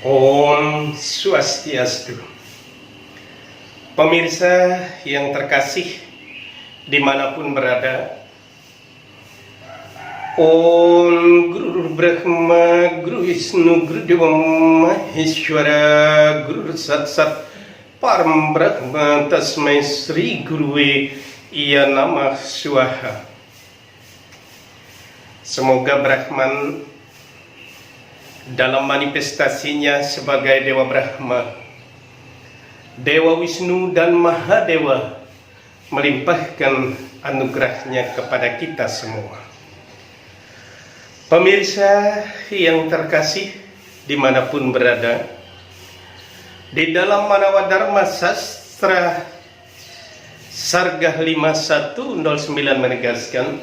Om Swastiastu. Pemirsa yang terkasih dimanapun berada, Om Guru Brahma, Guru Wisnu, Guru Dewa Maheshwara, Guru Satsat Param Brahma, Tasmai Sri Guruwe Iya Namah Swaha. Semoga Brahman dalam manifestasinya sebagai Dewa Brahma, Dewa Wisnu dan Mahadewa melimpahkan anugerahnya kepada kita semua. Pemirsa yang terkasih dimanapun berada, di dalam Manawa Dharma Sastra Sargah 5109 menegaskan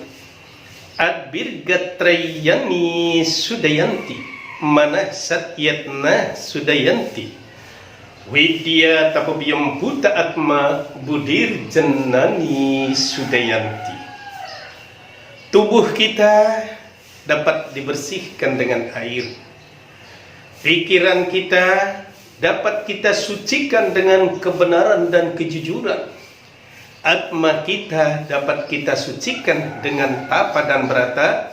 Adbirgatrayani Sudayanti Manah Satyatna Sudayanti Widya Tapabiyam Buta Atma Budir Janani Sudayanti. Tubuh kita dapat dibersihkan dengan air. Pikiran kita dapat kita sucikan dengan kebenaran dan kejujuran. Atma kita dapat kita sucikan dengan tapa dan berata.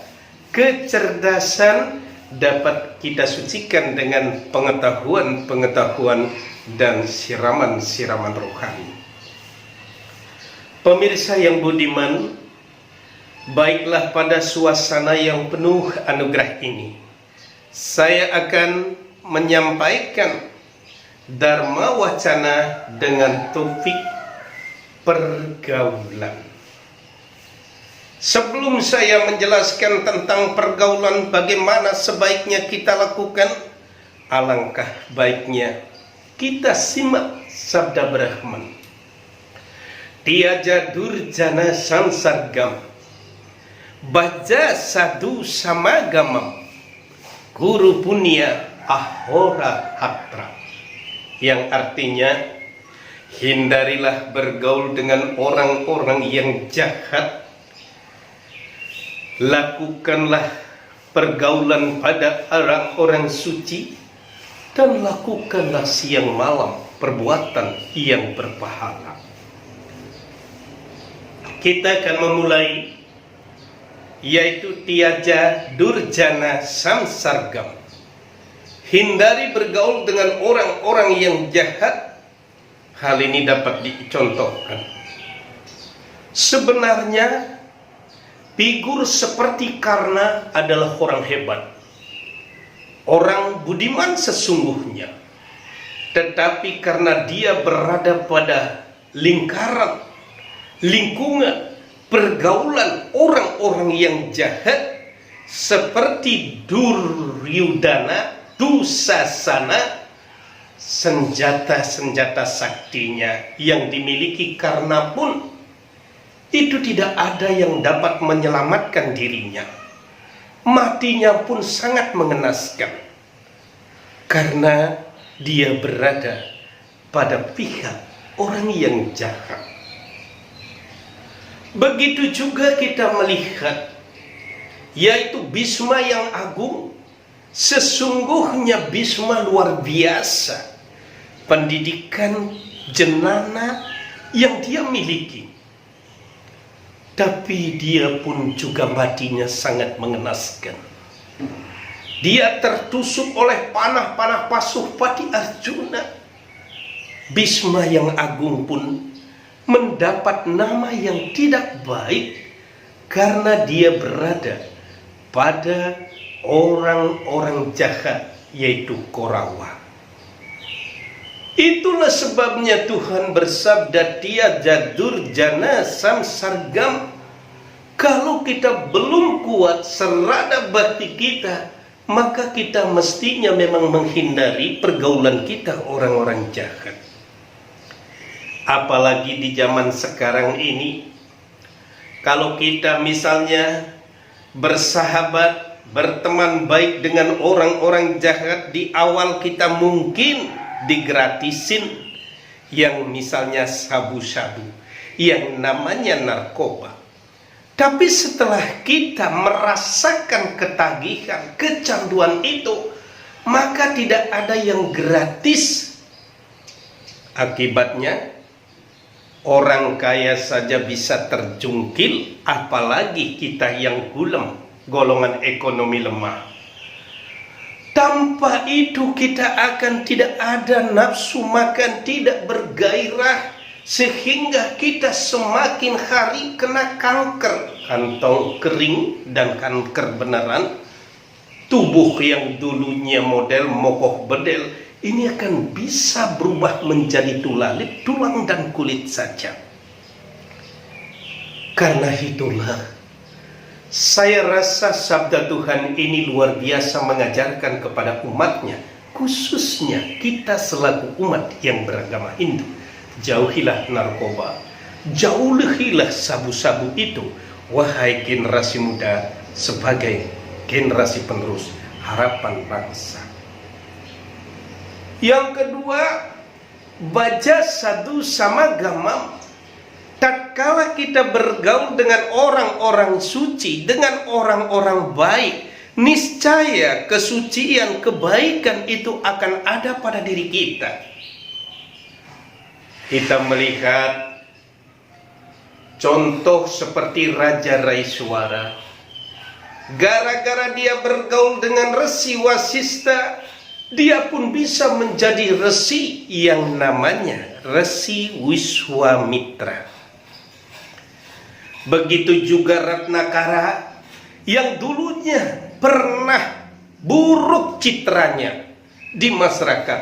Kecerdasan dapat kita sucikan dengan pengetahuan-pengetahuan dan siraman-siraman rohani. Pemirsa yang budiman, baiklah pada suasana yang penuh anugerah ini, saya akan menyampaikan Dharma Wacana dengan topik pergaulan. Sebelum saya menjelaskan tentang pergaulan, bagaimana sebaiknya kita lakukan, alangkah baiknya kita simak sabda Brahman. Tiaja durjana sansargam, baja sadu samagamam, guru punya ahora hatra. Yang artinya, hindarilah bergaul dengan orang-orang yang jahat. Lakukanlah pergaulan pada orang-orang suci, dan lakukanlah siang malam perbuatan yang berpahala. Kita akan memulai, yaitu tiaja durjana samsargam. Hindari bergaul dengan orang-orang yang jahat. Hal ini dapat dicontohkan. Sebenarnya figur seperti Karna adalah orang hebat, orang budiman sesungguhnya. Tetapi karena dia berada pada lingkungan pergaulan orang-orang yang jahat seperti Duryudana, Dusasana, senjata-senjata saktinya yang dimiliki Karna pun itu tidak ada yang dapat menyelamatkan dirinya. Matinya pun sangat mengenaskan, karena dia berada pada pihak orang yang jahat. Begitu juga kita melihat, yaitu Bhisma yang agung. Sesungguhnya Bhisma luar biasa pendidikan jenana yang dia miliki. Tapi dia pun juga matinya sangat mengenaskan. Dia tertusuk oleh panah-panah Pasupati Arjuna. Bhisma yang agung pun mendapat nama yang tidak baik karena dia berada pada orang-orang jahat, yaitu Korawa. Itulah sebabnya Tuhan bersabda, tiaja durjana samsargam. Kalau kita belum kuat serada bakti kita, maka kita mestinya memang menghindari pergaulan kita orang-orang jahat. Apalagi di zaman sekarang ini, kalau kita misalnya bersahabat, berteman baik dengan orang-orang jahat di awal kita mungkin digratisin, yang misalnya sabu-sabu, yang namanya narkoba. Tapi setelah kita merasakan ketagihan, kecanduan itu, maka tidak ada yang gratis. Akibatnya orang kaya saja bisa terjungkil, apalagi kita yang golongan ekonomi lemah. Tanpa itu kita akan tidak ada nafsu makan, tidak bergairah, sehingga kita semakin hari kena kanker, kantong kering dan kanker beneran. Tubuh yang dulunya model mokoh bedel, ini akan bisa berubah menjadi tulalit, tulang dan kulit saja. Karena itulah saya rasa sabda Tuhan ini luar biasa mengajarkan kepada umatnya, khususnya kita selaku umat yang beragama Hindu. Jauhilah narkoba, jauhilah sabu-sabu itu, wahai generasi muda, sebagai generasi penerus harapan bangsa. Yang kedua, baca sadu samagama. Tatkala kita bergaul dengan orang-orang suci, dengan orang-orang baik, niscaya kesucian, kebaikan itu akan ada pada diri kita. Kita melihat contoh seperti Raja Raiswara. Gara-gara dia bergaul dengan Resi Wasista, dia pun bisa menjadi resi yang namanya Resi Wiswamitra. Begitu juga Ratnakara yang dulunya pernah buruk citranya di masyarakat,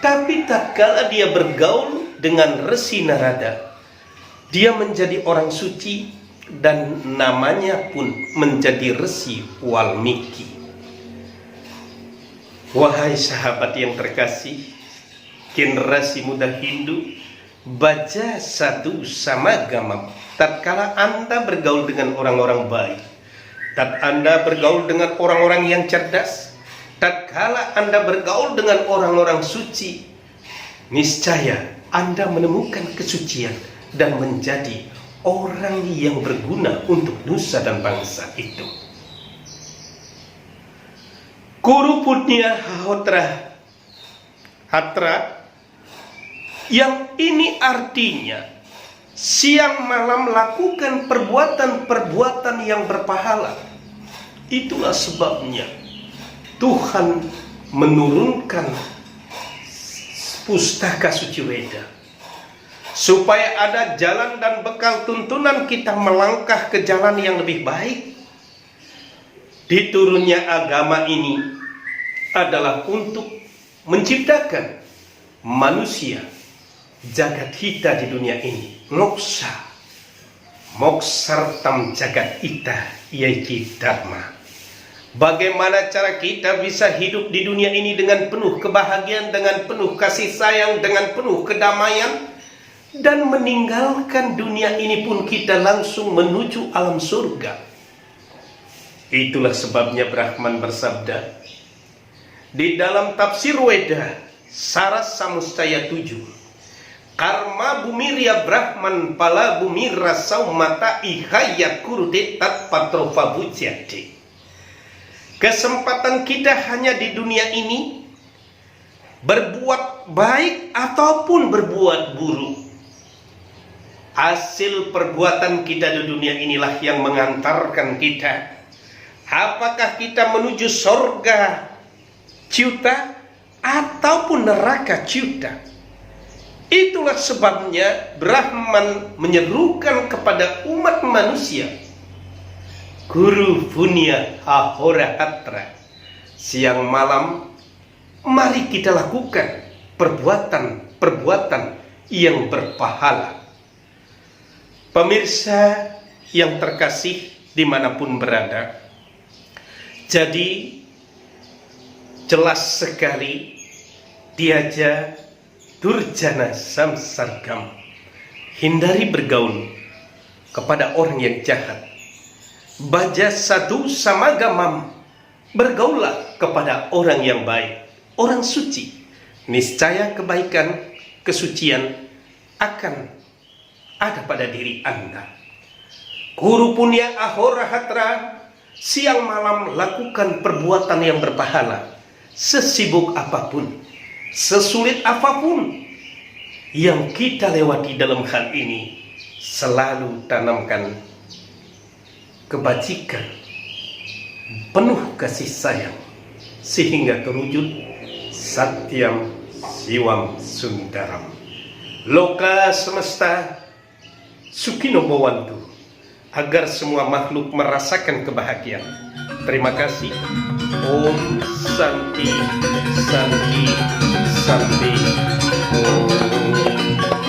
tapi tatkala dia bergaul dengan Resi Narada, dia menjadi orang suci dan namanya pun menjadi Resi Walmiki. Wahai sahabat yang terkasih, generasi muda Hindu, baca sadu samagama. Tatkala Anda bergaul dengan orang-orang baik, tatkala Anda bergaul dengan orang-orang yang cerdas, tatkala Anda bergaul dengan orang-orang suci, niscaya Anda menemukan kesucian dan menjadi orang yang berguna untuk nusa dan bangsa itu. Guru Punya Hatra, yang ini artinya siang malam lakukan perbuatan-perbuatan yang berpahala. Itulah sebabnya Tuhan menurunkan pustaka suci Weda, supaya ada jalan dan bekal tuntunan kita melangkah ke jalan yang lebih baik. Diturunnya agama ini adalah untuk menciptakan manusia jagat hita di dunia ini. Moksartam jagat hita yaitu dharma. Bagaimana cara kita bisa hidup di dunia ini dengan penuh kebahagiaan, dengan penuh kasih sayang, dengan penuh kedamaian, dan meninggalkan dunia ini pun kita langsung menuju alam surga. Itulah sebabnya Brahman bersabda di dalam tafsir Weda Saras Samustaya 7, karma bumirya Brahman pala bumira saumata ihaya kurde tat patrofa bujyate. Kesempatan kita hanya di dunia ini, berbuat baik ataupun berbuat buruk. Hasil perbuatan kita di dunia inilah yang mengantarkan kita, apakah kita menuju surga ciuta ataupun neraka ciuta. Itulah sebabnya Brahman menyerukan kepada umat manusia, Guru Punya Hatra, siang malam mari kita lakukan perbuatan-perbuatan yang berpahala. Pemirsa yang terkasih dimanapun berada, jadi jelas sekali Tiaja Durjana Samsargam, hindari bergaul kepada orang yang jahat. Baja sadu samagamam, Bergaullah kepada orang yang baik, orang suci. Niscaya kebaikan, kesucian akan ada pada diri Anda. Guru punya ahora hatra, siang malam lakukan perbuatan yang berpahala. Sesibuk apapun, sesulit apapun yang kita lewati dalam hal ini, selalu tanamkan kebajikan, penuh kasih sayang, sehingga terwujud satyam siwam sundaram. Loka semesta sukino bhawantu, agar semua makhluk merasakan kebahagiaan. Terima kasih. Om Santi Santi Santi Om.